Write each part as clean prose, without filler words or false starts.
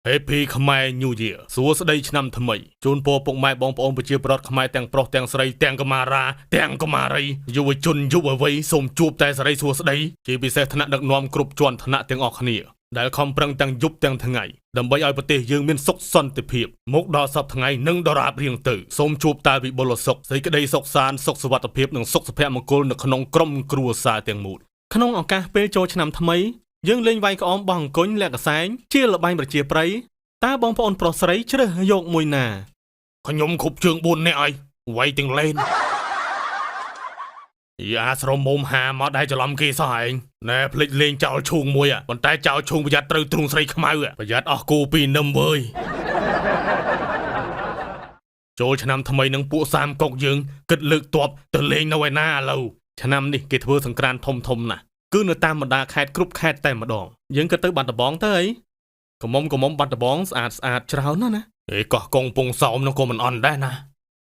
Happy ខ្មែរ New Year សួស្តីឆ្នាំថ្មីជូនពរពុកម៉ែបងប្អូនប្រជាពលរដ្ឋខ្មែរទាំងប្រុសទាំងស្រីទាំងកុមារាទាំងកុមារីយុវជនយុវវ័យសូមជួបតែសេរីសួស្តីជាពិសេសថ្នាក់ដឹកនាំគ្រប់ជាន់ថ្នាក់ទាំងអស់គ្នាដែលខំប្រឹងទាំងយប់ទាំងថ្ងៃដើម្បីឲ្យប្រទេសយើងមានសុខសន្តិភាពមកដល់សប្តាហ៍ថ្ងៃនិងដរាបរៀងទៅសូមជួបតែវិបុលសុខសេចក្តីសុខសាន្តសុខសុវត្ថិភាពនិងសុខសុភមង្គលនៅក្នុងក្រុមគ្រួសារទាំងមូលក្នុងឱកាសពេលចូលឆ្នាំថ្មីយើងលេងវាយក្អមបោះអង្គញ់លាក់កសែងជាល្បែងប្រជាប្រិយតើបងប្អូនប្រុសស្រីជ្រើសយកមួយណាខ្ញុំគ្រប់ជើង4នាក់ហើយវាយទាំងលេនយ៉ាស្រមមុំហាមកដែរច្រឡំគេសោះឯងណែភ្លេចលេងចោលឈូងមួយប៉ុន្តែចោលឈូងប្រយ័ត្នត្រូវទ្រូងស្រីខ្មៅប្រយ័ត្នអស់គូពីនឹមវើយចូលឆ្នាំថ្មីនឹងពួកសាមកុកយើងគិតលើកតបទៅលេងនៅឯណាឥឡូវឆ្នាំនេះគេធ្វើសង្ក្រាន្តធំណាស់គឺនៅតាមបណ្ដាខេត្តគ្រប់ខេត្តតែម្ដងយើងក៏ទៅបាត់ដំបងទៅអីកុំបាត់ដំបងស្អាតច្រើនណាស់អេកោះកងពងសោមនោះក៏មិនអន់ដែរណា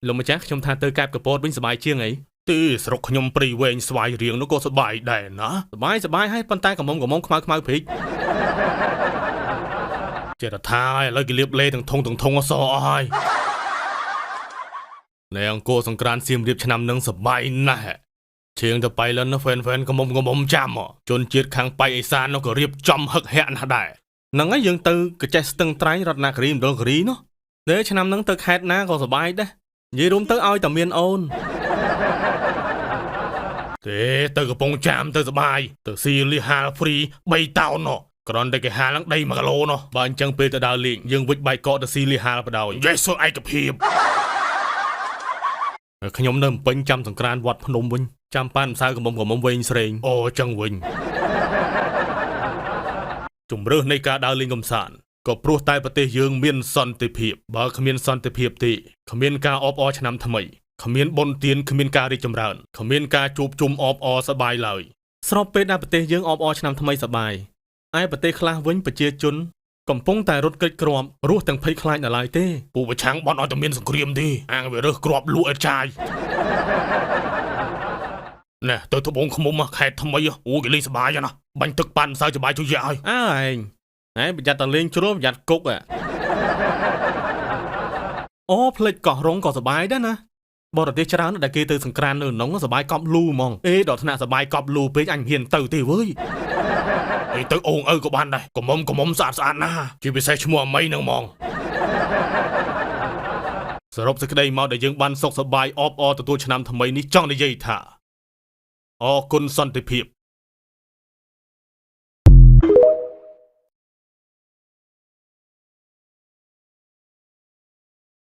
លោកម្ចាស់ខ្ញុំថាទៅកែបកពតវិញសบายជាងអីទីស្រុកខ្ញុំព្រៃវែងស្វាយរៀងនោះក៏សบายដែរណាសบายហើយប៉ុន្តែកុំខ្មៅព្រិចចេះថាឥឡូវគេលៀបលេទាំងធំអសអស់ហើយនៅអង្គរសង្ក្រាន្តសៀមរាបឆ្នាំនឹងសบายណាស់ជើងទៅបៃលិនហ្វេនកុំចាំជនជាតិខាងបៃអេសាននោះក៏រៀបចំហឹកហាក់ណាស់ដែរហ្នឹងហើយយើងទៅកចេះស្ទឹងត្រែងរតនគិរីមណ្ឌលគិរីនោះតែឆ្នាំហ្នឹងទៅខេត្តណាក៏សบายដែរនិយាយរួមទៅឲ្យតែមានអូនទេទៅកំពង់ចាមទៅសบายទៅស៊ីលីហាលហ្វ្រី3តោននោះគ្រាន់តែគេហាលឡើងដី1គីឡូនោះបើអញ្ចឹងពេលទៅដើរលេងយើងវិចបាយកកទៅស៊ីលីហាលបដ ாய் យេសុឯកភាពខ្ញុំនៅពេញចាំសង្ក្រាន្តវត្តភ្នំវិញចាំប៉ានម្សៅកំមុំវិញស្រេងអូចឹងវិញជំរឿសនៃការដើរលេងកំសាន្តក៏ព្រោះតែប្រទេសយើងមានសន្តិភាពបើគ្មានសន្តិភាពទេគ្មានការអបអរឆ្នាំថ្មីគ្មានបុណ្យទានគ្មានការរីកចម្រើនគ្មានការជួបជុំអបអរសប្បាយឡើយស្របពេលដែលប្រទេសយើងអបអរឆ្នាំថ្មីសប្បាយឯប្រទេសខ្លះវិញប្រជាជនកំពុងតែរត់កិច្ចគ្រាប់រស់ទាំងភ័យខ្លាចនៅឡើយទេពួកប្រឆាំងបន់ឲ្យតែមានសង្គ្រាមទេអាងវារើសគ្រាប់លក់ឲ្យចាយណែទៅត្បូងឃ្មុំខេត្តថ្មីអូគេលេងសប្បាយណាស់បាញ់ទឹកប៉ាន់សើចបាយជួយយ៉ាឲ្យអើឯងប្រយ័ត្នតែលេងជ្រុលប្រយ័ត្នគុកអូផ្លេចកោះរងក៏សប្បាយដែរណាបរទេសច្រើនដែលគេទៅសង្ក្រាននៅក្នុងសប្បាយកប់លូហ្មងដល់ថ្នាក់សប្បាយកប់លូពេកអញហ៊ានទៅទេវើយទៅអូងក៏បានដែរកុំស្អាតណាជាពិសេសឈ្មោះអមីនឹងហ្មងសរុបសេចក្តីមកដែលយើងបានសុខសប្បាយអបអរទទួលឆ្នាំថ្មីនេះចង់និយាយថាអរគុណសន្តិភាព